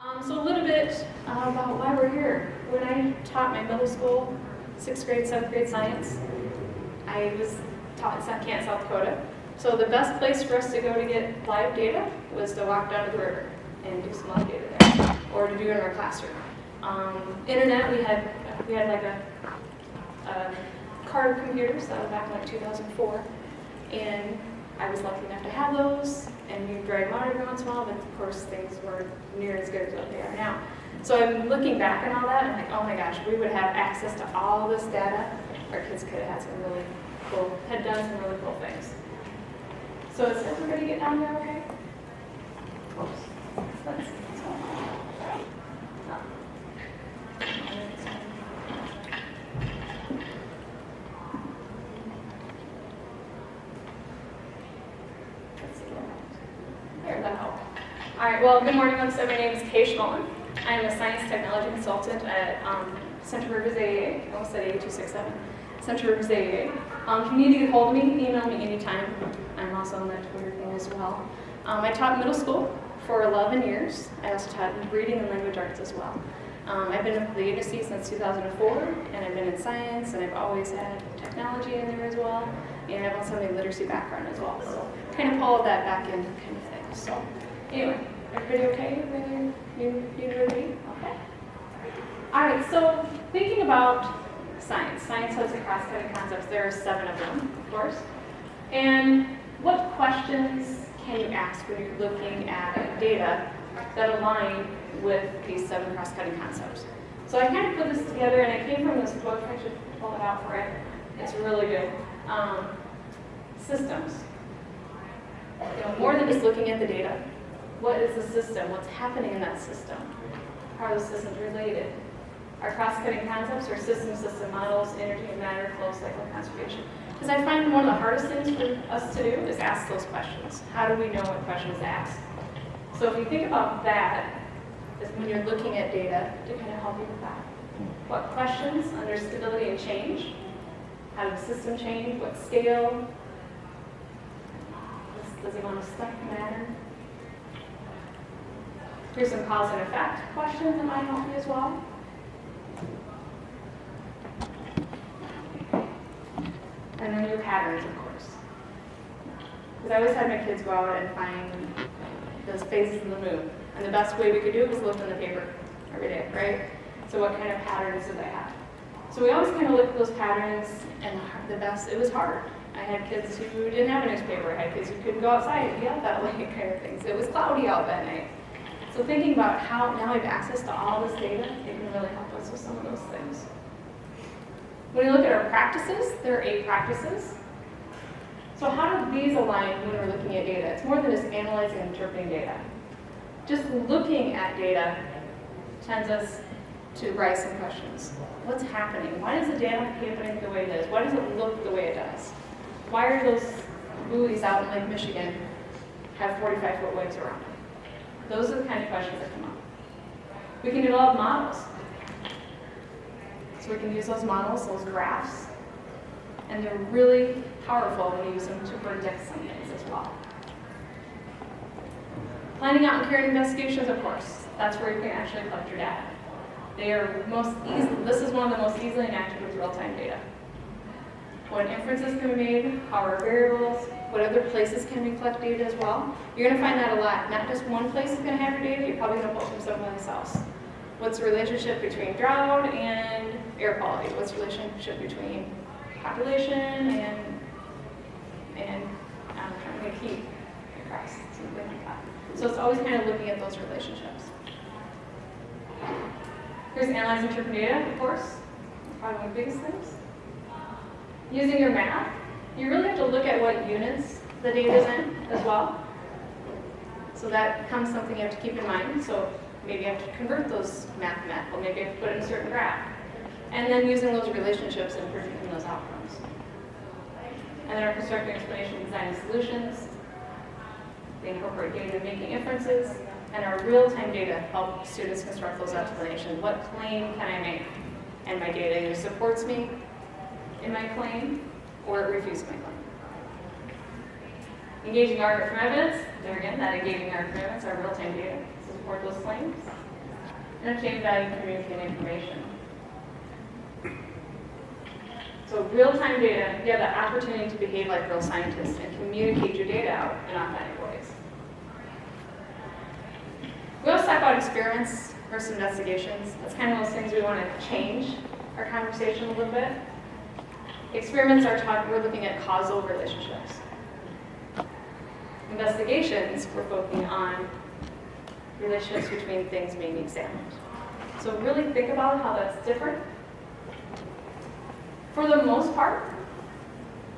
So a little bit about why we're here. When I taught my middle school, 6th grade, 7th grade science, I was taught in Kent, South Dakota. So the best place for us to go to get live data was to walk down to the river and do some live data there, or to do it in our classroom. Internet, we had like a card computers, that was back in like 2004, and I was lucky enough to have those, and we'd drag them out every once in a while, but of course things weren't near as good as what they are now. So I'm looking back on all that, and I'm like, oh my gosh, we would have access to all this data. Our kids could have had some really cool, had done some really cool things. So is everybody get down there okay? Let's see. There, that helped. All right, well, good morning, once again. My name is Schmalen. I am a science technology consultant at Central Rivers AAA. I almost said 8267. Central Rivers AAA. If you need to get hold of me, email me anytime. I'm also on that Twitter thing as well. I taught middle school for 11 years. I also taught reading and language arts as well. I've been with the agency since 2004, and I've been in science, and I've always had technology in there as well, and I've also had a literacy background as well. So kind of pull that back in kind of thing. So anyway, everybody okay with your university? Okay. All right, so thinking about science. Science has a cross-cutting concepts. There are 7 of them, of course. And what questions can you ask when you're looking at data that align with these 7 cross-cutting concepts? So I kind of put this together, and I came from this book. I should pull it out for it. It's really good. Systems. More than just looking at the data. What is the system? What's happening in that system? How are the systems related? Our cross-cutting concepts are system models, energy and matter, flow cycle, conservation. Because I find one of the hardest things for us to do is ask those questions. How do we know what questions to ask? So if you think about that, is when you're looking at data to kind of help you with that. What questions under stability and change? How does the system change? What scale? Does the amount of stuff matter? Here's some cause and effect questions that might help you as well. And then your patterns, of course. Because I always had my kids go out and find those phases of the moon. And the best way we could do it was look in the paper every day, right? So what kind of patterns did they have? So we always kind of looked at those patterns, and it was hard. I had kids who didn't have a newspaper. I had kids who couldn't go outside and be out that late kind of things. It was cloudy out that night. So thinking about how now we have access to all this data, it can really help us with some of those things. When you look at our practices, there are 8 practices. So how do these align when we're looking at data? It's more than just analyzing and interpreting data. Just looking at data tends us to raise some questions. What's happening? Why does the data happening the way it is? Why does it look the way it does? Why are those buoys out in Lake Michigan have 45-foot waves around them? Those are the kind of questions that come up. We can develop models. So we can use those models, those graphs, and they're really powerful when you use them to predict some things as well. Planning out and carrying investigations, of course. That's where you can actually collect your data. They are this is one of the most easily enacted with real-time data. What inferences can be made, how are variables, what other places can we collect data as well. You're going to find that a lot. Not just one place is going to have your data, you're probably going to pull from someplace else. What's the relationship between drought and air quality? What's the relationship between population and heat across, something like that. So it's always kind of looking at those relationships. Here's analyze and interpret data, of course. Probably one of the biggest things. Using your math, you really have to look at what units the data is in as well. So that becomes something you have to keep in mind. So maybe you have to convert those mathematical, maybe you have to put it in a certain graph. And then using those relationships and predicting those outcomes. And then our constructive explanation, design, and solutions. They incorporate data making inferences. And our real-time data help students construct those explanations. What claim can I make? And my data either supports me in my claim or it refutes my claim. Engaging argument from evidence. There again, that engaging argument from evidence, our real-time data to support those claims. and obtain value and communicate information. So real-time data, you have the opportunity to behave like real scientists and communicate your data out in authentic ways. We also talk about experiments versus investigations. That's kind of those things we want to change our conversation a little bit. Experiments are we're looking at causal relationships. Investigations, we're focusing on relationships between things being examined. So really think about how that's different. For the most part,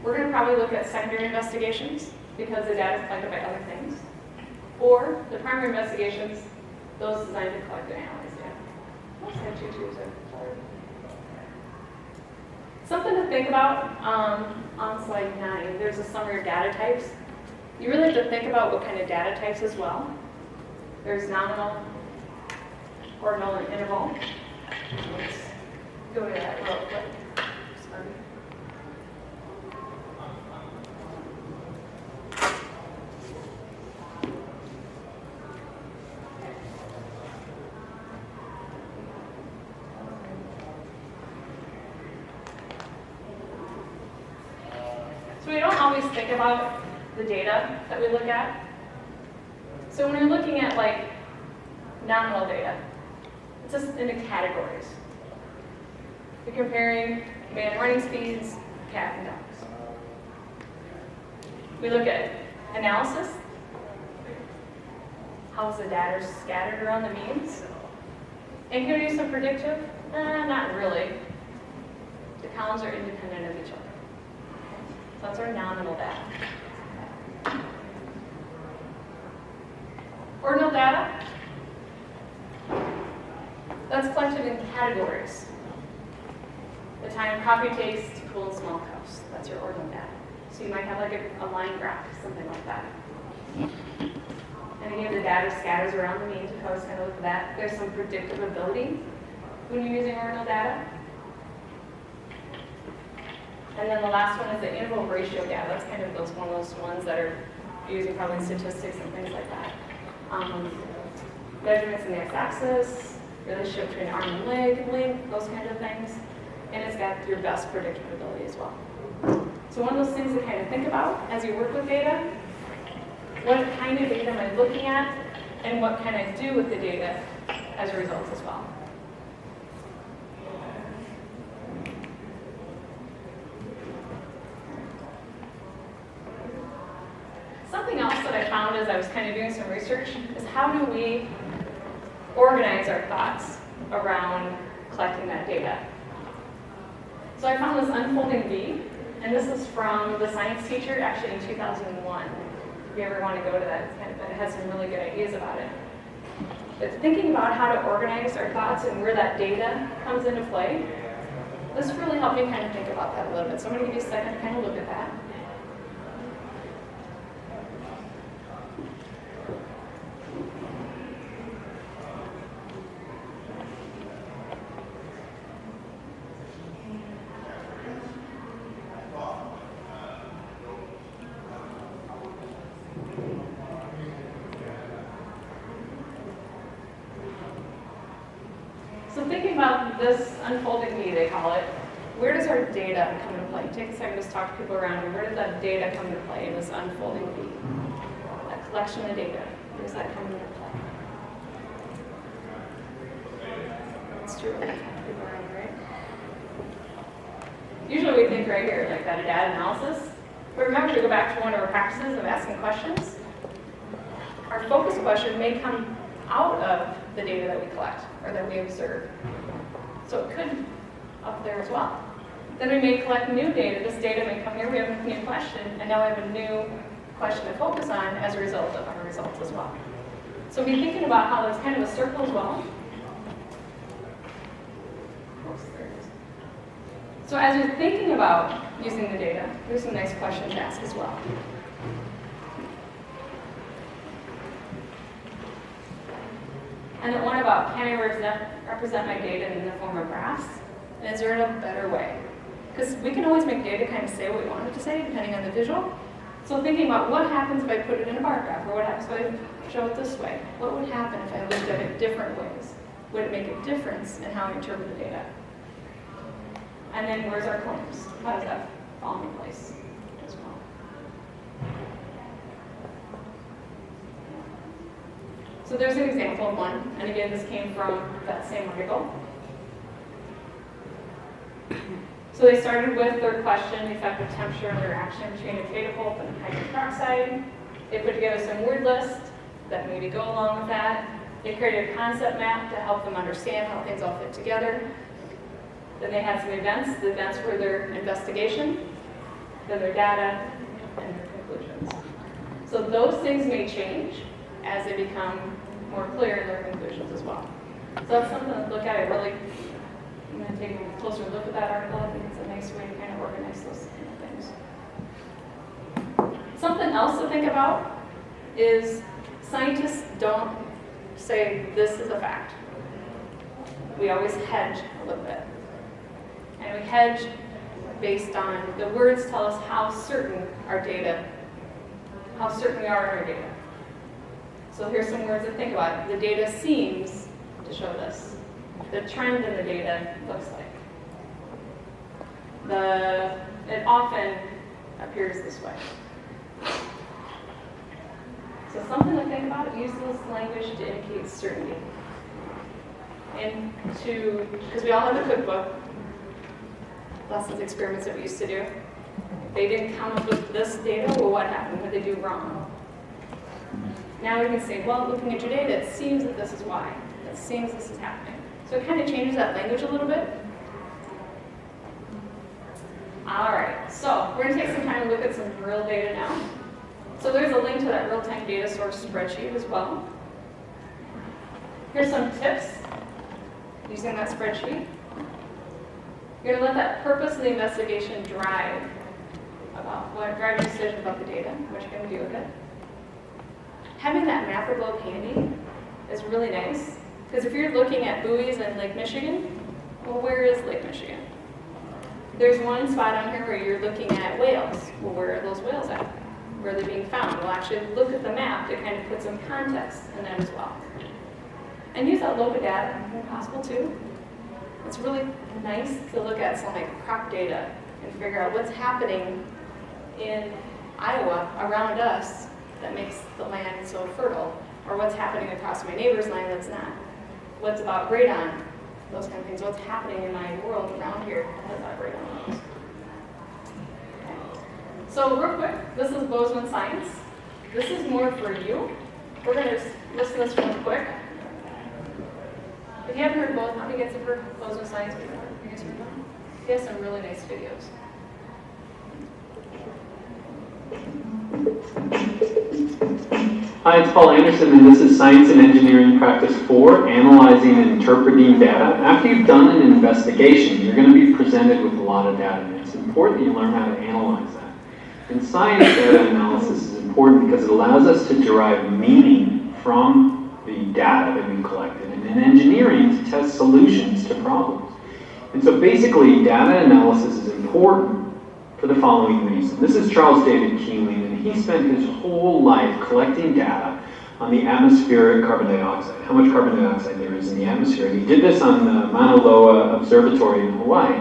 we're going to probably look at secondary investigations because the data is collected by other things. Or the primary investigations, those designed to collect and analyze data. Most have two tubes there. Sorry. Something to think about on slide 9, there's a summary of data types. You really have to think about what kind of data types as well. There's nominal, ordinal, and interval. Let's go to that real quick. Sorry. So we don't always think about the data that we look at. So when you're looking at like nominal data, it's just into categories. You're comparing man running speeds, cat and dogs. We look at analysis. How's the data scattered around the means? And can we do some predictive? Not really. The columns are independent of each other. So that's our nominal data. Ordinal data, that's collected in categories. The time coffee takes to cool in small cups, that's your ordinal data. So you might have like a line graph, something like that. And again, the data scatters around the means, if I was going to look at that. There's some predictive ability when you're using ordinal data. And then the last one is the interval ratio data. That's kind of one of those ones that are using probably statistics and things like that. Measurements in the x-axis, relationship between arm and leg, length, those kind of things. And it's got your best predictive ability as well. So one of those things to kind of think about as you work with data, what kind of data am I looking at, and what can I do with the data as a result as well. Something else that I found as I was kind of doing some research is how do we organize our thoughts around collecting that data. So I found this unfolding V, and this is from the science teacher actually in 2001. If you ever want to go to that, it has some really good ideas about it. But thinking about how to organize our thoughts and where that data comes into play, this really helped me kind of think about that a little bit. So I'm going to give you a second to kind of look at that. So thinking about this unfolding V, they call it, where does our data come into play? Take a second to just talk to people around you. Where does that data come into play in this unfolding V? That collection of data, where does that come into play? It's true, people around, right? Usually we think right here, like that data analysis. But remember to go back to one of our practices of asking questions. Our focus question may come out of the data that we collect or that we observe. So it could up there as well. Then we may collect new data. This data may come here, we have a new question, and now we have a new question to focus on as a result of our results as well. So be thinking about how that's kind of a circle as well. So as you're thinking about using the data, here's some nice questions to ask as well. And then one about, can I represent my data in the form of graphs? And is there a better way? Because we can always make data kind of say what we want it to say, depending on the visual. So thinking about what happens if I put it in a bar graph, or what happens if I show it this way? What would happen if I looked at it different ways? would it make a difference in how we interpret the data? And then where's our claims? How does that fall into place as well? So there's an example of one, and again, this came from that same article. So they started with their question, effective temperature and their reaction between a beta pulp and hydrogen peroxide. They put together some word lists that maybe go along with that. They created a concept map to help them understand how things all fit together. Then they had some events. The events were their investigation, then their data, and their conclusions. So those things may change as they become more clear in their conclusions as well. So that's something to look at. I'm going to take a closer look at that article. I think it's a nice way to kind of organize those things. Something else to think about is scientists don't say this is a fact. We always hedge a little bit. And we hedge based on the words tell us how certain our data, how certain we are in our data. So here's some words to think about. The data seems to show this. The trend in the data looks like. It often appears this way. So something to think about, use this language to indicate certainty. And because we all have a cookbook, lessons, experiments that we used to do. If they didn't come up with this data, well, what happened? What did they do wrong? Now we can say, well, looking at your data, it seems that this is why. It seems this is happening. So it kind of changes that language a little bit. All right, so we're going to take some time to look at some real data now. So there's a link to that real-time data source spreadsheet as well. Here's some tips using that spreadsheet. You're going to let that purpose of the investigation drive your decision about the data, what you're going to do with it. Having that mapper book handy is really nice, because if you're looking at buoys in Lake Michigan, well, where is Lake Michigan? There's one spot on here where you're looking at whales. Well, where are those whales at? Where are they being found? We'll actually look at the map to kind of put some context in that as well. And use that local data when possible too. It's really nice to look at some like crop data and figure out what's happening in Iowa around us that makes the land so fertile, or what's happening across my neighbor's land that's not. What's about radon, those kind of things. What's happening in my world around here that's about radon levels. Okay. So real quick, this is Bozeman Science. This is more for you. We're going to listen to this real quick. If you haven't heard Bozeman, how many of you guys have heard Bozeman Science before? You guys heard them? He has some really nice videos. Hi, it's Paul Anderson, and this is Science and Engineering Practice 4, Analyzing and Interpreting Data. After you've done an investigation, you're going to be presented with a lot of data, and it's important that you learn how to analyze that. In science, data analysis is important because it allows us to derive meaning from the data that we collected, and in engineering, to test solutions to problems. And so basically, data analysis is important for the following reason. This is Charles David Keeling, and he spent his whole life collecting data on the atmospheric carbon dioxide, how much carbon dioxide there is in the atmosphere. And he did this on the Mauna Loa Observatory in Hawaii.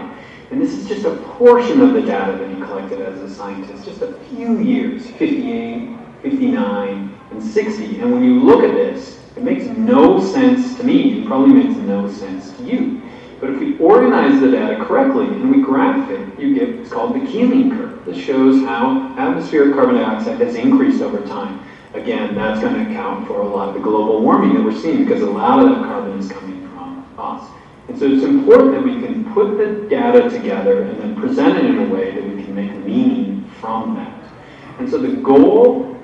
And this is just a portion of the data that he collected as a scientist, just a few years, 58, 59, and 60. And when you look at this, it makes no sense to me. It probably makes no sense to you. But if we organize the data correctly and we graph it, you get what's called the Keeling Curve. This shows how atmospheric carbon dioxide has increased over time. Again, that's going to account for a lot of the global warming that we're seeing because a lot of that carbon is coming from us. And so it's important that we can put the data together and then present it in a way that we can make meaning from that. And so the goal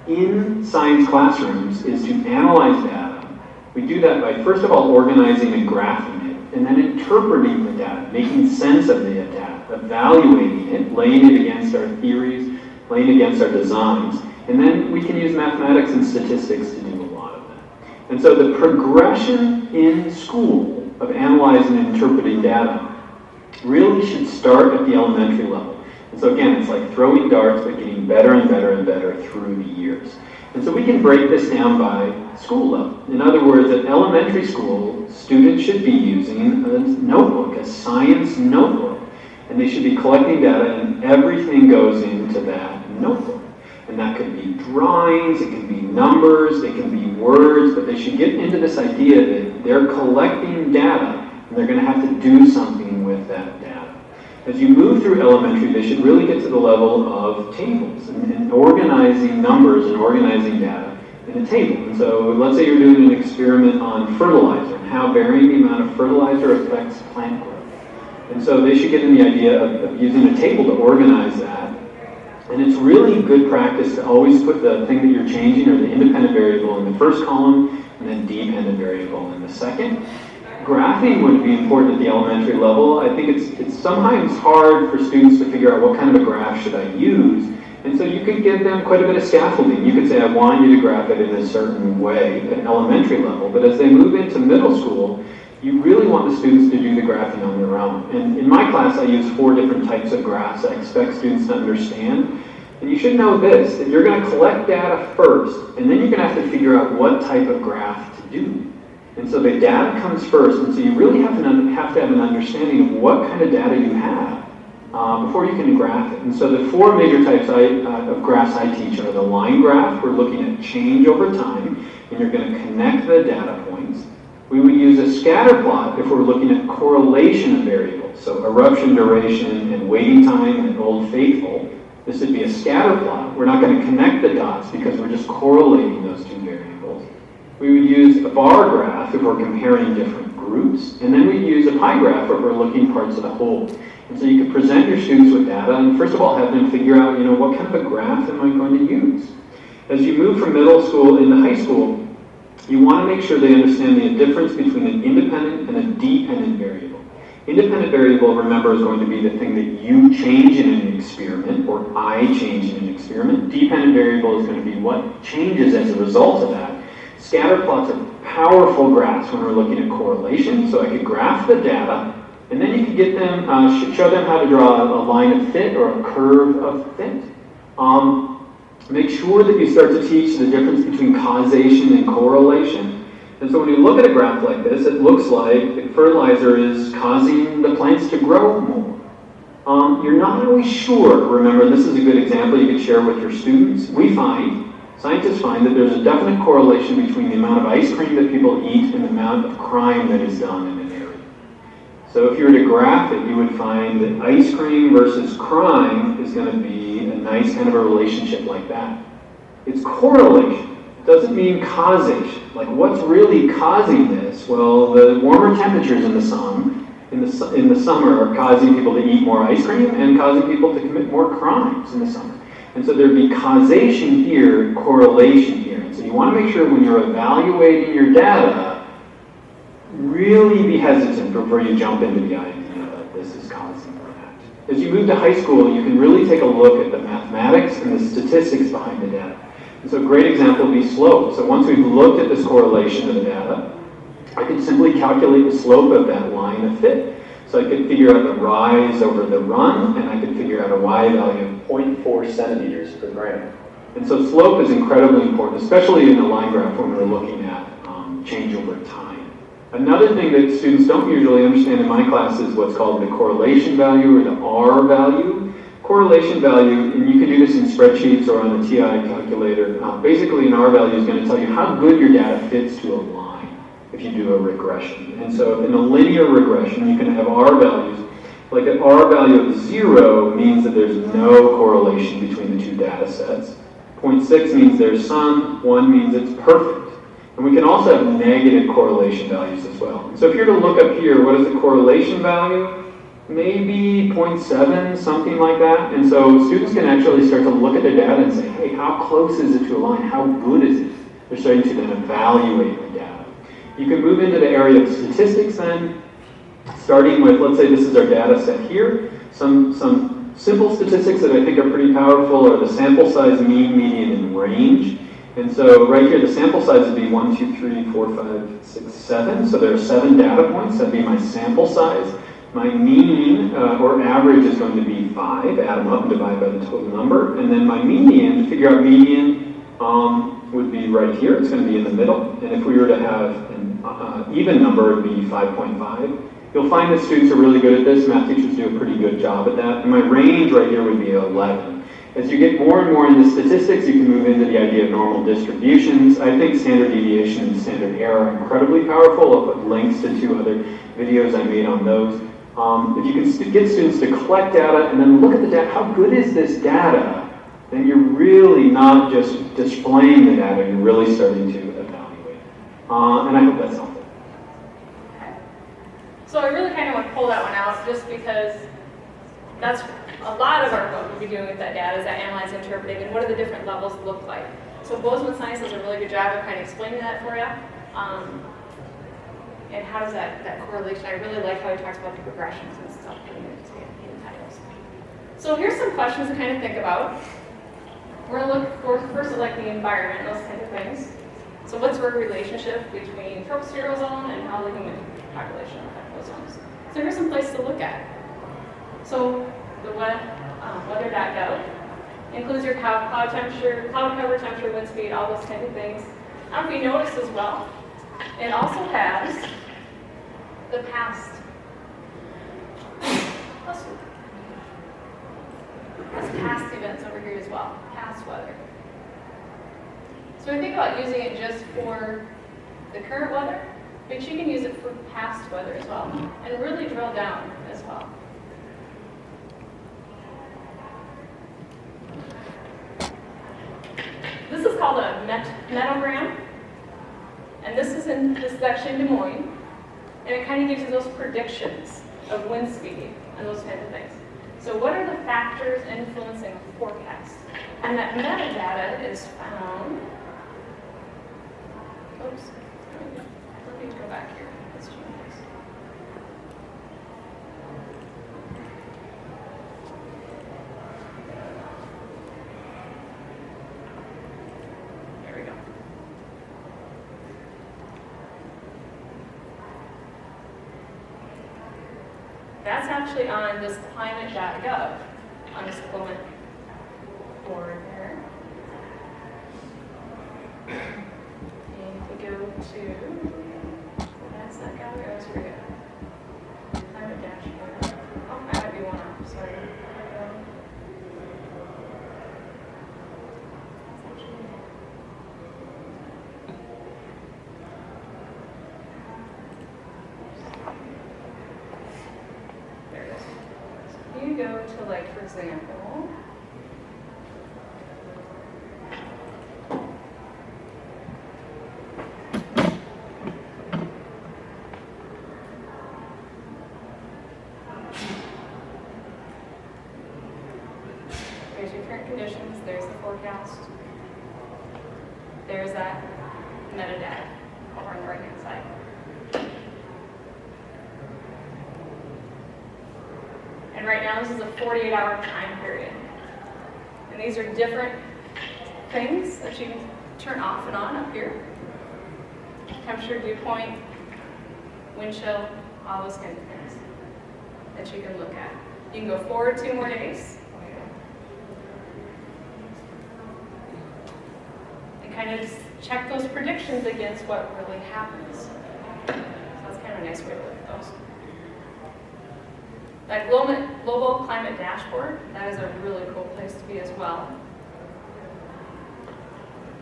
in science classrooms is to analyze data. We do that by, first of all, organizing and graphing it, and then interpreting the data, making sense of the data, evaluating it, laying it against our theories, laying it against our designs. And then we can use mathematics and statistics to do a lot of that. And so the progression in school of analyzing and interpreting data really should start at the elementary level. And so again, it's like throwing darts, but getting better and better and better through the years. And so we can break this down by school level. In other words, at elementary school, students should be using a notebook, a science notebook. And they should be collecting data, and everything goes into that notebook. And that could be drawings, it can be numbers, it can be words, but they should get into this idea that they're collecting data and they're going to have to do something with that data. As you move through elementary, they should really get to the level of tables and organizing numbers and organizing data in a table. And so let's say you're doing an experiment on fertilizer and how varying the amount of fertilizer affects plant growth. And so they should get in the idea of using a table to organize that. And it's really good practice to always put the thing that you're changing or the independent variable in the first column and then dependent variable in the second. Graphing would be important at the elementary level. I think it's sometimes hard for students to figure out what kind of a graph should I use. And so you could give them quite a bit of scaffolding. You could say, I want you to graph it in a certain way at elementary level. But as they move into middle school, you really want the students to do the graphing on their own. And in my class, I use 4 different types of graphs I expect students to understand. And you should know this, that you're going to collect data first, and then you're going to have to figure out what type of graph to do. And so the data comes first, and so you really have to have an understanding of what kind of data you have before you can graph it. And so the 4 major types of graphs I teach are the line graph. We're looking at change over time, and you're going to connect the data points. We would use a scatter plot if we're looking at correlation of variables. So eruption duration and waiting time and Old Faithful. This would be a scatter plot. We're not going to connect the dots because we're just correlating those 2 variables. We would use a bar graph if we're comparing different groups. And then we'd use a pie graph if we're looking parts of the whole. And so you could present your students with data and first of all have them figure out, what kind of a graph am I going to use? As you move from middle school into high school, you want to make sure they understand the difference between an independent and a dependent variable. Independent variable, remember, is going to be the thing that you change in an experiment, or I change in an experiment. Dependent variable is going to be what changes as a result of that. Scatter plots are powerful graphs when we're looking at correlation, so I could graph the data, and then you could get them, show them how to draw a line of fit or a curve of fit. Make sure that you start to teach the difference between causation and correlation. And so when you look at a graph like this, it looks like fertilizer is causing the plants to grow more. You're not always sure. Remember, this is a good example you could share with your students. Scientists find that there's a definite correlation between the amount of ice cream that people eat and the amount of crime that is done in an area. So if you were to graph it, you would find that ice cream versus crime is going to be a nice kind of a relationship like that. It's correlation. It doesn't mean causation. Like, what's really causing this? Well, the warmer temperatures in the summer are causing people to eat more ice cream and causing people to commit more crimes in the summer. And so there'd be causation here, correlation here. And so you want to make sure when you're evaluating your data, really be hesitant before you jump into the idea that this is causing that. As you move to high school, you can really take a look at the mathematics and the statistics behind the data. And so a great example would be slope. So once we've looked at this correlation of the data, I could simply calculate the slope of that line of fit. So I could figure out the rise over the run, and I could figure out a y value of 0.4 centimeters per gram. And so slope is incredibly important, especially in the line graph when we're looking at change over time. Another thing that students don't usually understand in my class is what's called the correlation value or the R value. Correlation value, and you can do this in spreadsheets or on the TI calculator. Basically, an R value is going to tell you how good your data fits to a line if you do a regression. And so in a linear regression, you can have R values. Like an R value of 0 means that there's no correlation between the 2 data sets. 0.6 means there's some, 1 means it's perfect. And we can also have negative correlation values as well. So if you're to look up here, what is the correlation value? Maybe 0.7, something like that. And so students can actually start to look at their data and say, hey, how close is it to a line? How good is it? They're starting to then evaluate the data. You can move into the area of statistics then, starting with, let's say this is our data set here. Some simple statistics that I think are pretty powerful are the sample size, mean, median, and range. And so right here, the sample size would be 1, 2, 3, 4, 5, 6, 7. So there are 7 data points. That'd be my sample size. My mean, or average, is going to be 5. Add them up and divide by the total number. And then my median, to figure out median, would be right here. It's going to be in the middle. And if we were to have an even number, it would be 5.5. You'll find that students are really good at this. Math teachers do a pretty good job at that. And my range right here would be 11. As you get more and more into statistics, you can move into the idea of normal distributions. I think standard deviation and standard error are incredibly powerful. I'll put links to 2 other videos I made on those. If you can get students to collect data and then look at the data, how good is this data? Then you're really not just displaying the data, you're really starting to evaluate. And I hope that's helpful. Okay. So I really kind of want to pull that one out just because that's a lot of our work we'll be doing with that data is that analyzing, interpreting, and what do the different levels look like. So Bozeman Science does a really good job of kind of explaining that for you. And how does that correlation, I really like how he talks about the progressions and stuff in the titles. So here's some questions to kind of think about. We're going to look for first at like the environment, those kind of things. So what's the relationship between tropospheric zone and how the human population affect those zones? So here's some places to look at. So the weather.gov includes your cloud temperature, cloud cover temperature, wind speed, all those kind of things. I don't know if you noticed as well, it also has the past. There's past events over here as well, past weather. So we think about using it just for the current weather, but you can use it for past weather as well, and really drill down as well. This is called a metogram, and this is actually in Des Moines, and it kind of gives you those predictions of wind speed and those kinds of things. So what are the factors influencing the forecast? And that metadata is found, oops, let me go back here. Let's change this. There we go. That's actually on this climate.gov, on this climate board there. And if we go to, that's not gallery, oh, here we go. Climate dashboard. Oh, that might be one off, sorry. You go to, like, for example, there's your current conditions, there's the forecast, there's that metadata over on the right-hand side. And right now, this is a 48-hour time period. And these are different things that you can turn off and on up here. Temperature, dew point, wind chill, all those kinds of things that you can look at. You can go forward 2 more days. And kind of just check those predictions against what really happens. So that's kind of a nice way to look at those. That global climate dashboard, that is a really cool place to be as well.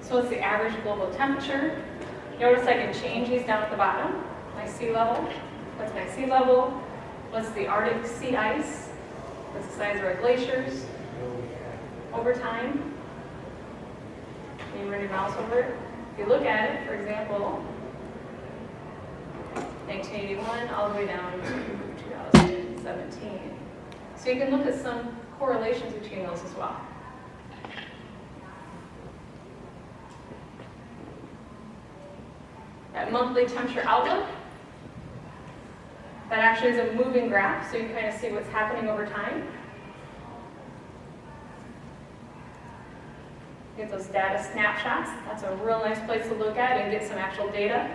So it's the average global temperature. Notice I can change these down at the bottom. My sea level, what's my sea level? What's the Arctic sea ice? What's the size of our glaciers over time? Can you run your mouse over it? If you look at it, for example, 1981 all the way down to 2017. So you can look at some correlations between those as well. That monthly temperature outlook, that actually is a moving graph, so you can kind of see what's happening over time. Get those data snapshots. That's a real nice place to look at and get some actual data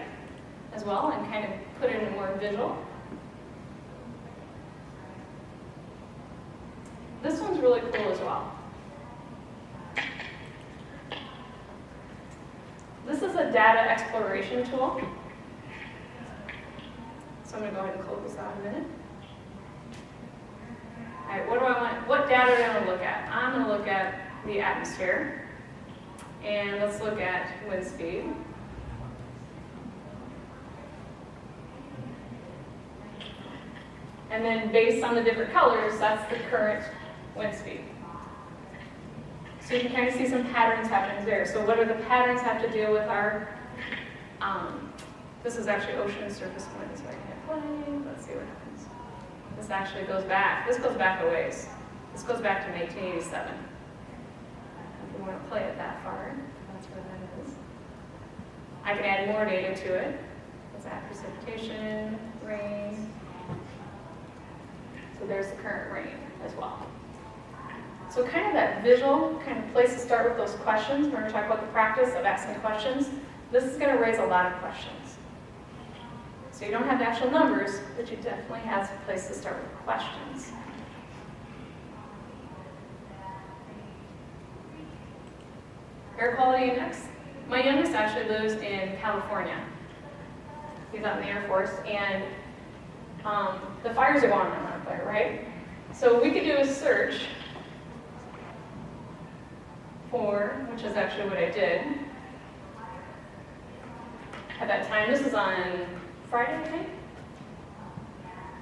as well and kind of put it in more visual. This one's really cool as well. This is a data exploration tool. So I'm going to go ahead and close this out in a minute. All right, what do I want? What data do I want to look at? I'm going to look at the atmosphere. And let's look at wind speed. And then based on the different colors, that's the current wind speed. So you can kind of see some patterns happening there. So what do the patterns have to do with our, this is actually ocean surface wind, so I can hit play. Let's see what happens. This actually goes back. This goes back a ways. This goes back to 1887. If we want to play it that far, that's where that is. I can add more data to it. Let's add precipitation, rain. So there's the current rain as well. So kind of that visual kind of place to start with those questions. We're going to talk about the practice of asking questions. This is going to raise a lot of questions. So you don't have the actual numbers, but you definitely have a place to start with questions. Air quality index. My youngest actually lives in California. He's out in the Air Force, and the fires are going on out there, right? So we could do a search for, which is actually what I did at that time. This is on Friday, I think?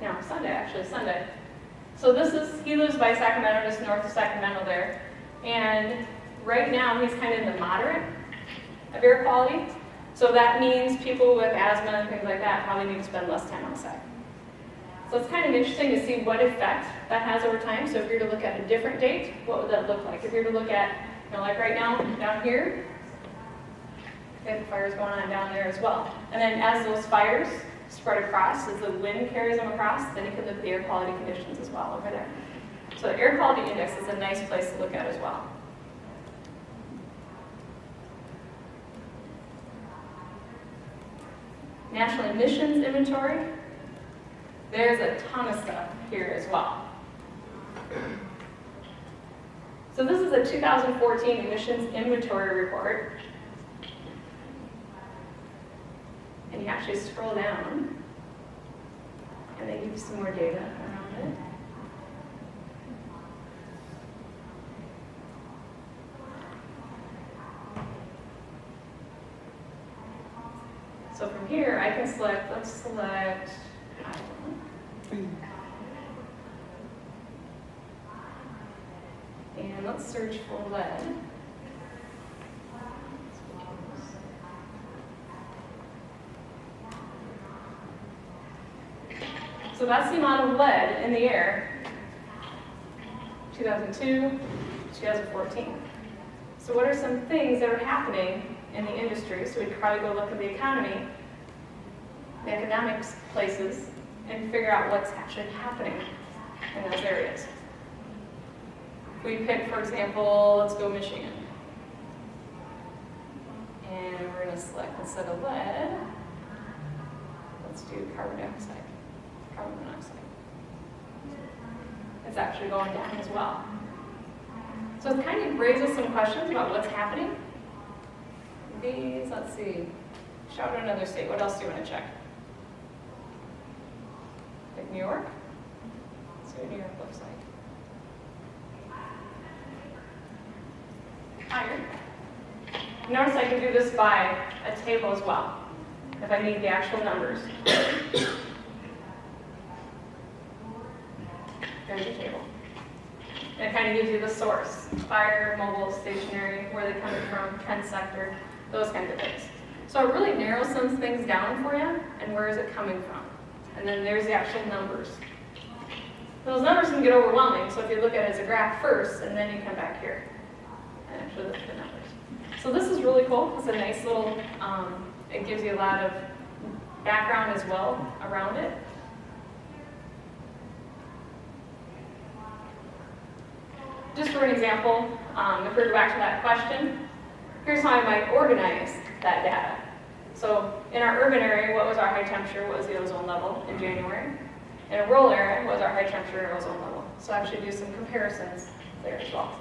No, Sunday, actually, Sunday. So this is, he lives by Sacramento, just north of Sacramento there. And right now, he's kind of in the moderate of air quality. So that means people with asthma and things like that probably need to spend less time outside. So it's kind of interesting to see what effect that has over time. So if you're to look at a different date, what would that look like? If you're to look at, you know, like right now, down here, the fire's going on down there as well. And then as those fires spread across, as the wind carries them across, then you can look at the air quality conditions as well over there. So the air quality index is a nice place to look at as well. National emissions inventory. There's a ton of stuff here as well. So this is a 2014 emissions inventory report. And you actually scroll down, and they give you some more data around it. So from here, I can select, let's select, and let's search for lead. So that's the amount of lead in the air, 2002, 2014. So what are some things that are happening in the industry? So we'd probably go look at the economy, the economics places, and figure out what's actually happening in those areas. If we pick, for example, let's go Michigan. And we're going to select, instead of lead, let's do carbon dioxide. Carbon monoxide. It's actually going down as well. So it kind of raises some questions about what's happening. These, let's see, shout out another state. What else do you want to check? Like New York? Let's see what New York looks like. Higher. Notice I can do this by a table as well, if I need the actual numbers. There's your table. And it kind of gives you the source. Fire, mobile, stationary, where they're coming from, 10 sector, those kinds of things. So it really narrows some things down for you, and where is it coming from? And then there's the actual numbers. Those numbers can get overwhelming, so if you look at it as a graph first, and then you come back here, and actually look at the numbers. So this is really cool. It's a nice little, it gives you a lot of background as well around it. Just for an example, if we go back to that question, here's how I might organize that data. So in our urban area, what was our high temperature? What was the ozone level in January? In a rural area, what was our high temperature and ozone level? So actually do some comparisons there as well.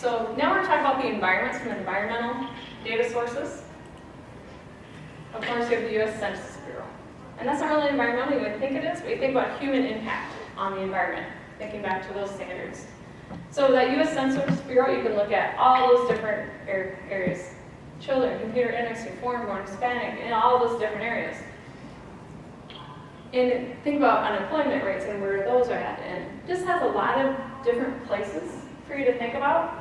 So now we're talking about the environments from environmental data sources. Of course, you have the U.S. Census Bureau. And that's not really environmental, you would think it is, but you think about human impact on the environment, thinking back to those standards. So that U.S. Census Bureau, you can look at all those different areas. Children, computer indexing, foreign-born, Hispanic, and all those different areas. And think about unemployment rates and where those are at. And it just has a lot of different places for you to think about.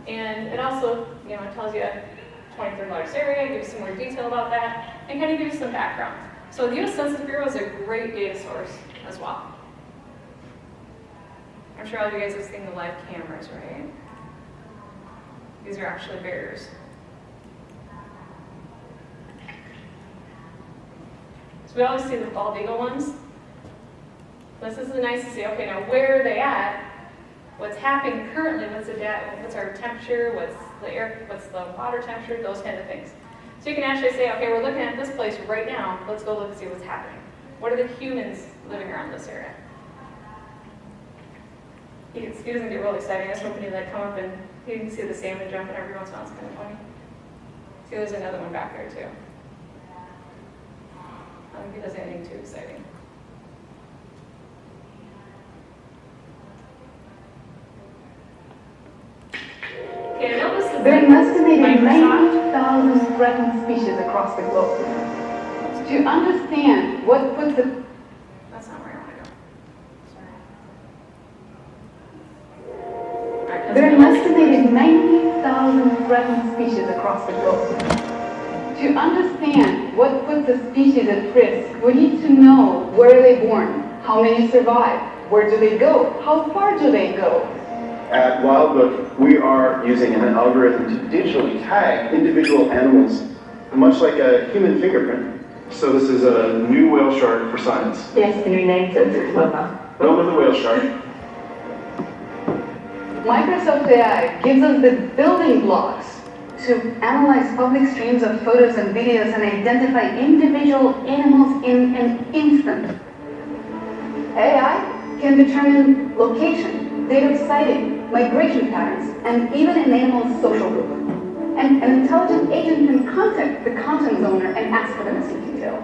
And it also, it tells you 23rd largest area, gives you some more detail about that, and kind of gives you some background. So the U.S. Census Bureau is a great data source as well. I'm sure all of you guys have seen the live cameras, right? These are actually barriers. So we always see the bald eagle ones. This is nice to see, okay, now where are they at? What's happening currently, what's our temperature, what's the water temperature, those kind of things. So you can actually say, okay, we're looking at this place right now, let's go look and see what's happening. What are the humans living around this area? He doesn't get real exciting. I was hoping he'd come up and you can see the salmon jumping every once in a while. It's kind of funny. See, there's another one back there too. I don't think he does anything too exciting. Okay, I know this is There are an estimated Microsoft. 90,000 threatened species across the globe. To understand what puts the That's not where I want to go. Sorry. All right, There are an estimated 90,000 threatened species across the globe. To understand what puts a species at risk, we need to know where are they born, how many survive, where do they go, how far do they go. At Wildbook, we are using an algorithm to digitally tag individual animals, much like a human fingerprint. So this is a new whale shark for science. Yes, and renamed Census Bureau. Home of the whale shark. Microsoft AI gives us the building blocks to analyze public streams of photos and videos and identify individual animals in an instant. AI can determine location, date of sighting, migration patterns, and even an animal's social group. And an intelligent agent can contact the content's owner and ask for the missing detail.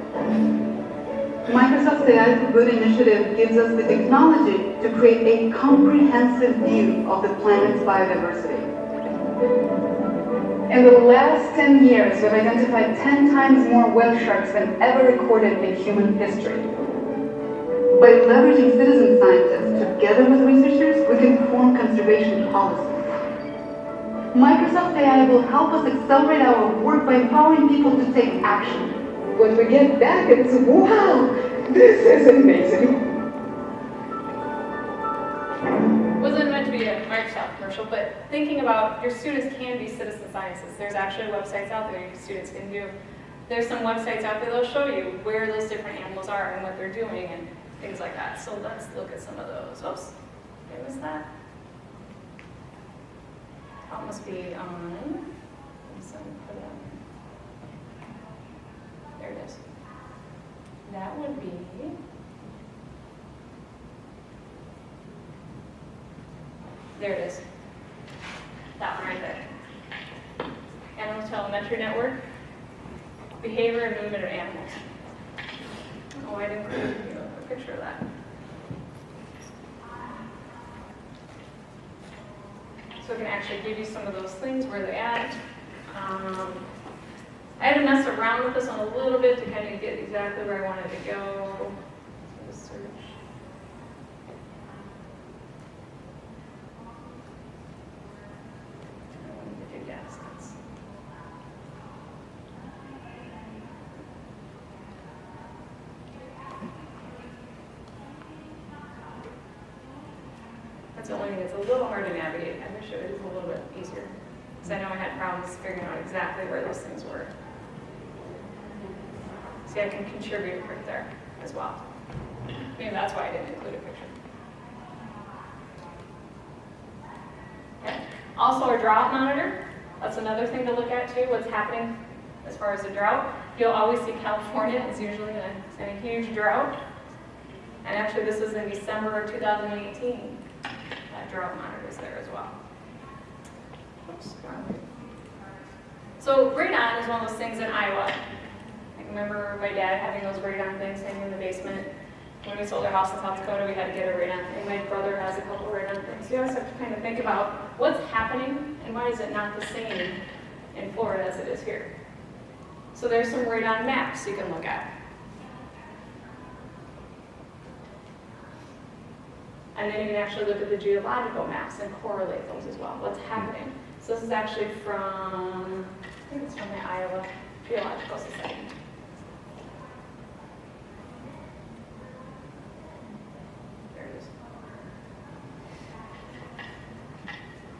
Microsoft's AI for Good initiative gives us the technology to create a comprehensive view of the planet's biodiversity. In the last 10 years, we've identified 10 times more whale sharks than ever recorded in human history. By leveraging citizen scientists together with researchers, we can form conservation policies. Microsoft AI will help us accelerate our work by empowering people to take action. When we get back, it's wow, this is amazing. Wasn't meant to be a Microsoft commercial, but thinking about your students can be citizen scientists. There's actually websites out there your students can do. There's some websites out there that'll show you where those different animals are and what they're doing and things like that. So let's look at some of those. Oops, what was that? That must be on. There it is. That would be. There it is. That one right there. Animal Telemetry Network. Behavior and movement of animals. Oh, I didn't include a picture of that. So it can actually give you some of those things, where they're at. I had to mess around with this one a little bit to kind of get exactly where I wanted to go. Just search. That's the only thing that's a little hard to navigate. I wish it was a little bit easier, because I know I had problems figuring out exactly where those things were. See, I can contribute right there as well. Maybe that's why I didn't include a picture. Okay. Also, our drought monitor. That's another thing to look at too. What's happening as far as the drought? You'll always see California is usually in a huge drought. And actually, this is in December of 2018. That drought monitor is there as well. Oops. So radon is one of those things in Iowa. I can remember my dad having those radon things hanging in the basement. When we sold our house in South Dakota, we had to get a radon, and my brother has a couple radon things. You always have to kind of think about what's happening and why is it not the same in Florida as it is here. So there's some radon maps you can look at. And then you can actually look at the geological maps and correlate those as well. What's happening? So this is actually from, I think it's from the Iowa Geological Society. There it is.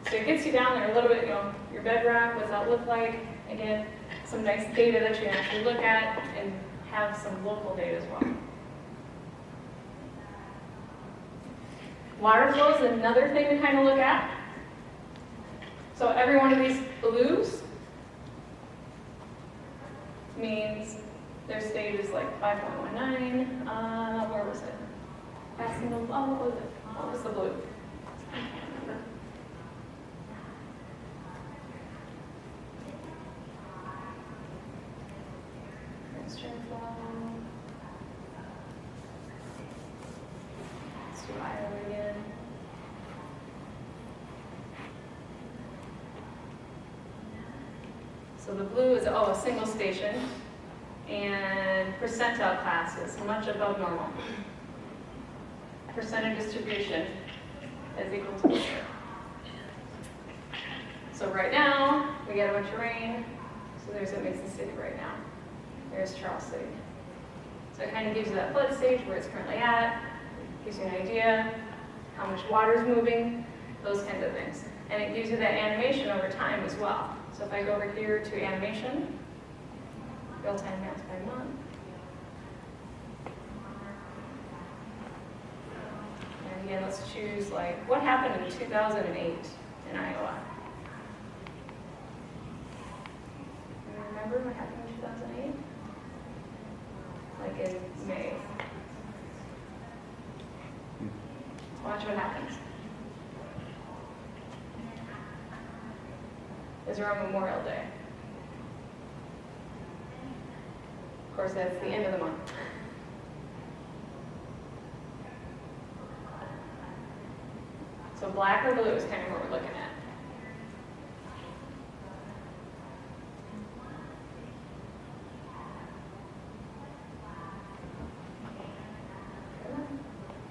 So it gets you down there a little bit, your bedrock, what does that look like? Again, some nice data that you can actually look at and have some local data as well. Water flow is another thing to kind of look at. So every one of these blues means their stage is like 5.19. Where was it? Passing the, what was the blue? I can't remember. Stream flow. Let's do Iowa again. So the blue is, a single station, and percentile class is much above normal. Percentage distribution is equal to 0. So right now, we get a bunch of rain, so there's a Mason City right now. There's Charles City. So it kind of gives you that flood stage where it's currently at, gives you an idea how much water is moving, those kinds of things. And it gives you that animation over time as well. So if I go over here to animation, real-time maps by month. And again, let's choose like, what happened in 2008 in Iowa? Do you remember what happened in 2008? Like in May. Watch what happens. Is around Memorial Day. Of course, that's the end of the month. So black or blue is kind of what we're looking at.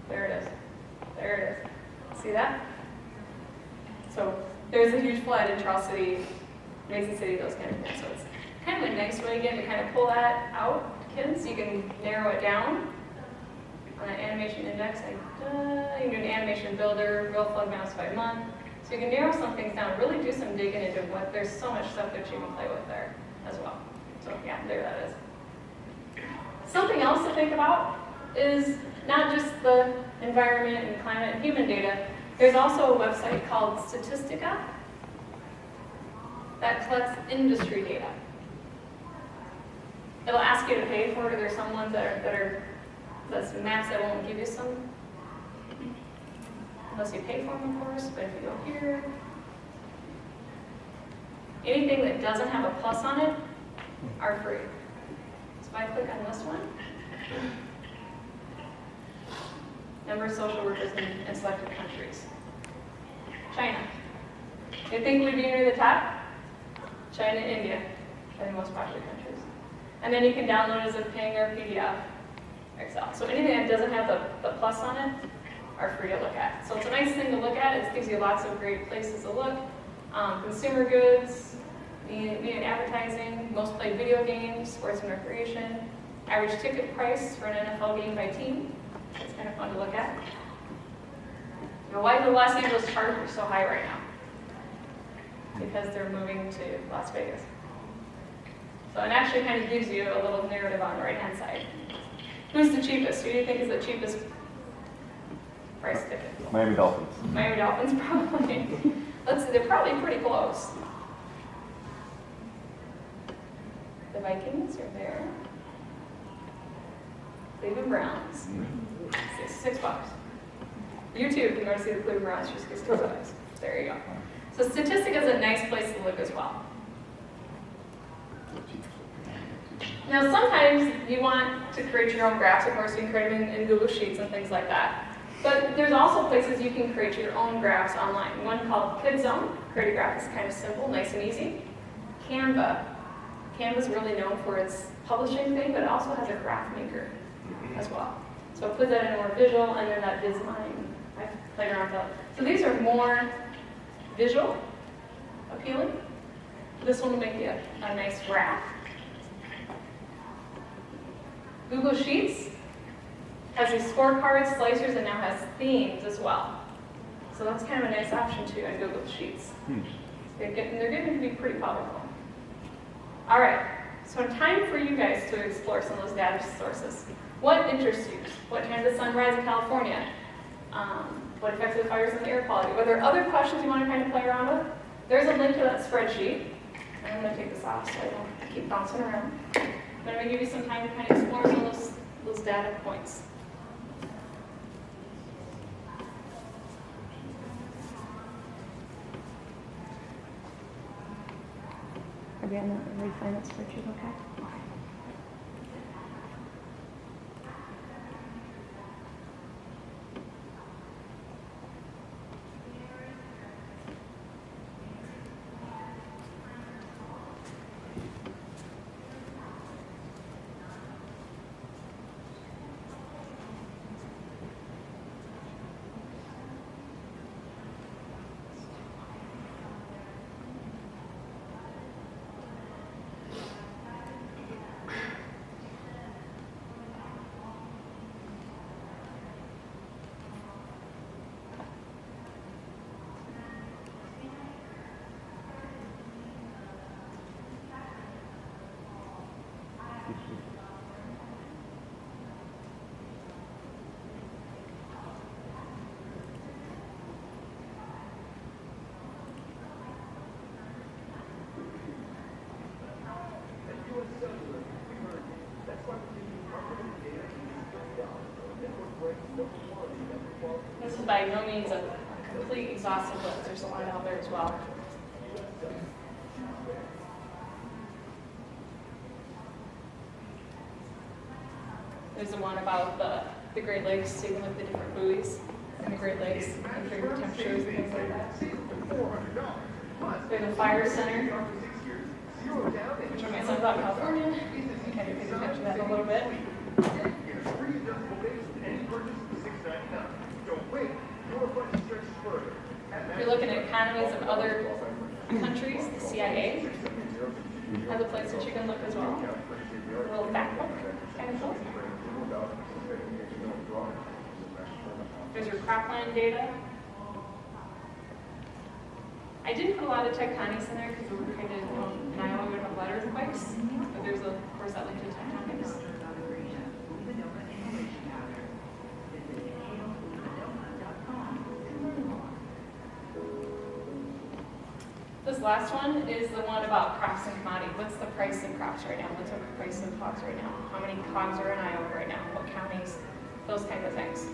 There it is. There it is. See that? So there's a huge flood in Charles City, Mason City, those kind of things. So it's kind of a nice way, again, to kind of pull that out, kids. You can narrow it down on an animation index. You can do an animation builder, real flood maps by month. So you can narrow some things down, really do some digging into what, there's so much stuff that you can play with there as well. So yeah, there that is. Something else to think about is not just the environment and climate and human data. There's also a website called Statistica that collects industry data. It'll ask you to pay for it. There's some ones that's maps that won't give you some, unless you pay for them, of course. But if you go here, anything that doesn't have a plus on it are free. So if I click on this one, number of social workers in selected countries. China. You think we'd be near the top? China and India are the most popular countries. And then you can download it as a PNG or PDF Excel. So anything that doesn't have the plus on it are free to look at. So it's a nice thing to look at. It gives you lots of great places to look. Consumer goods, media and advertising, most played video games, sports and recreation, average ticket price for an NFL game by team. It's kind of fun to look at. Why is the Los Angeles Chargers so high right now? Because they're moving to Las Vegas. So it actually kind of gives you a little narrative on the right-hand side. Who's the cheapest? Who do you think is the cheapest price ticket? Miami Dolphins. Miami Dolphins, probably. Let's see, they're probably pretty close. The Vikings are there. Cleveland Browns. $6. You too, if you want to see the Cleveland Browns, just $6. There you go. So statistic is a nice place to look as well. Now sometimes you want to create your own graphs, of course you can create them in Google Sheets and things like that. But there's also places you can create your own graphs online. One called KidZone, create a graph is kind of simple, nice and easy. Canva. Canva's really known for its publishing thing, but it also has a graph maker as well. So put that in a more visual, and then that Vismine. I've played around with that. So these are more visual appealing. This one will make you a nice graph. Google Sheets has these scorecards, slicers, and now has themes as well. So that's kind of a nice option too on Google Sheets. They're getting to be pretty powerful. All right, so time for you guys to explore some of those data sources. What interests you? What time does the sun rise in California? What affects the fires and the air quality? Are there other questions you want to kind of play around with? There's a link to that spreadsheet. And I'm going to take this off so I don't keep bouncing around. But I'm going to give you some time to kind of explore some of those data points. Are we going to refine that spreadsheet okay? This is by no means a complete exhaustive list. There's a lot out there as well. There's the one about the Great Lakes, so you can look at the different buoys in the Great Lakes and figure temperatures and things like that. There's a fire center, which I myself about California. You kind of pay attention to that in a little bit. If you're looking at economies of other countries, the CIA has a place that you can look as well. A little fact book, kind of cool. There's your cropland data. I didn't put a lot of tectonics in there because we were kind of, in Iowa we would have a lot of earthquakes, but there's, of course, that link to tectonics. This last one is the one about crops and commodity. What's the price of crops right now? What's the price of hogs right now? How many hogs are in Iowa right now? What counties? Those kind of things.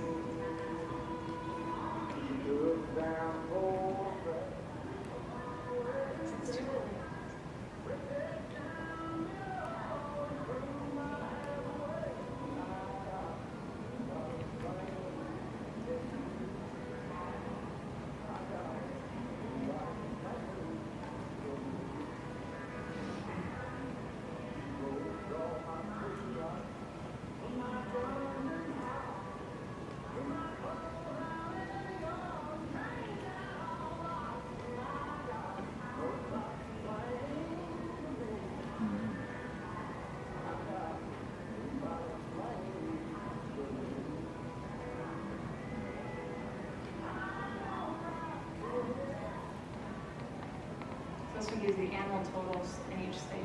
This one gives the animal totals in each state.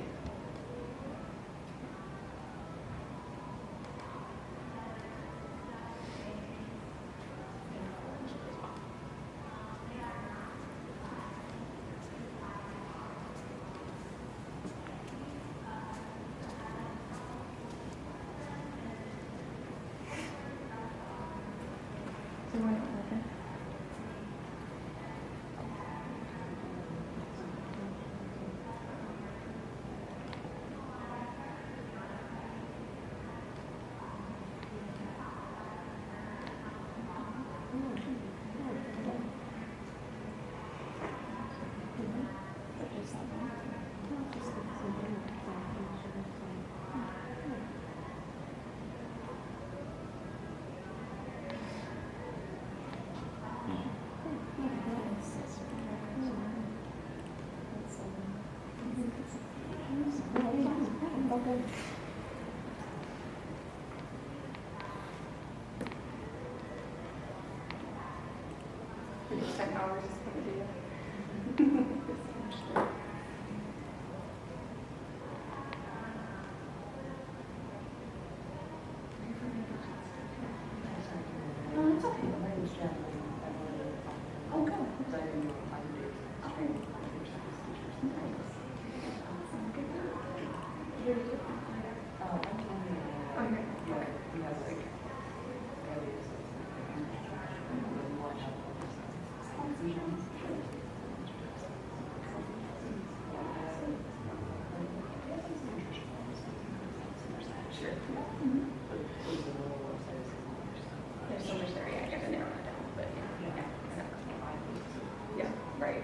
Technology is going to do. No, it's okay. Oh, good. There's so much there, yeah, I gotta narrow it down, but yeah. Yeah, right.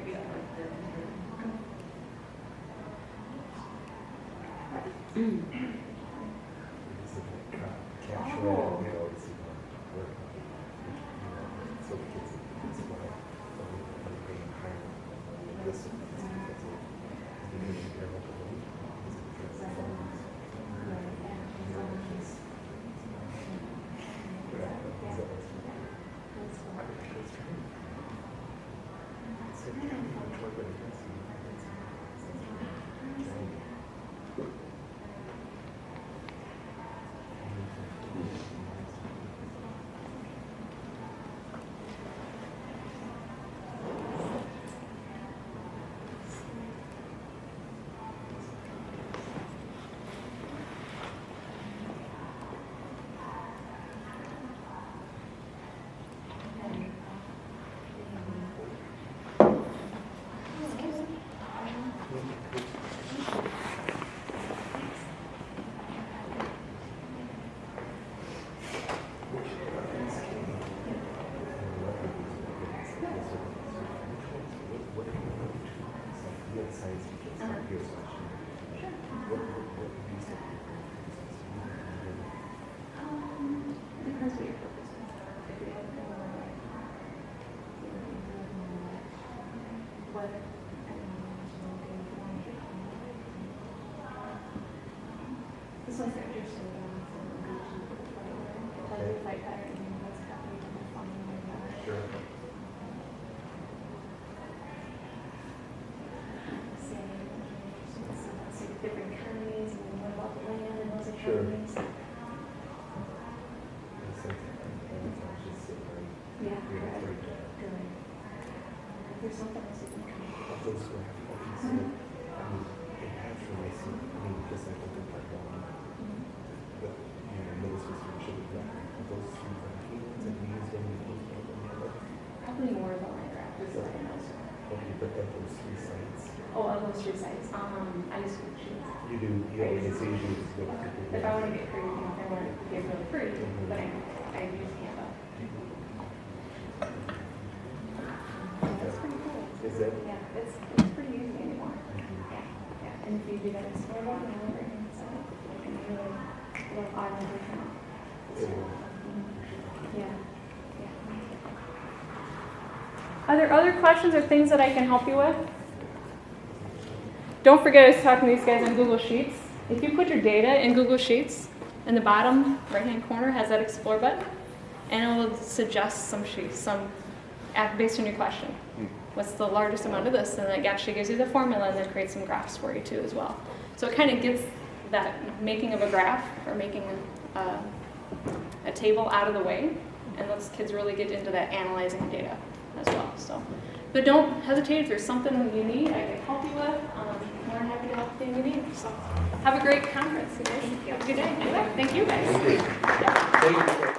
This one's interesting. Sure. Different counties, and what about the land and those Sure. economies? Yeah, good. Good. If there's something else you can come up with. Probably more of a land graph is what I know. Oh, of those three sites. I use Google Sheets. You do, it's easy to go. If I want to get free, if I want to get really free, but I use Canva. That's pretty cool. Is it? Yeah, it's pretty easy anymore. Yeah. And if you do that in store button and everything, so you can really love automatically count. Yeah. Are there other questions or things that I can help you with? Don't forget I was talking to these guys on Google Sheets. If you put your data in Google Sheets, in the bottom right-hand corner has that Explore button, and it will suggest some sheets, based on your question. What's the largest amount of this? And it actually gives you the formula and then creates some graphs for you too as well. So it kind of gets that making of a graph or making a table out of the way, and lets kids really get into that analyzing data as well. So, but don't hesitate if there's something you need I can help you with. More than happy to help you need. So, have a great conference, guys. Have a good day. Thank you, guys. Thank you.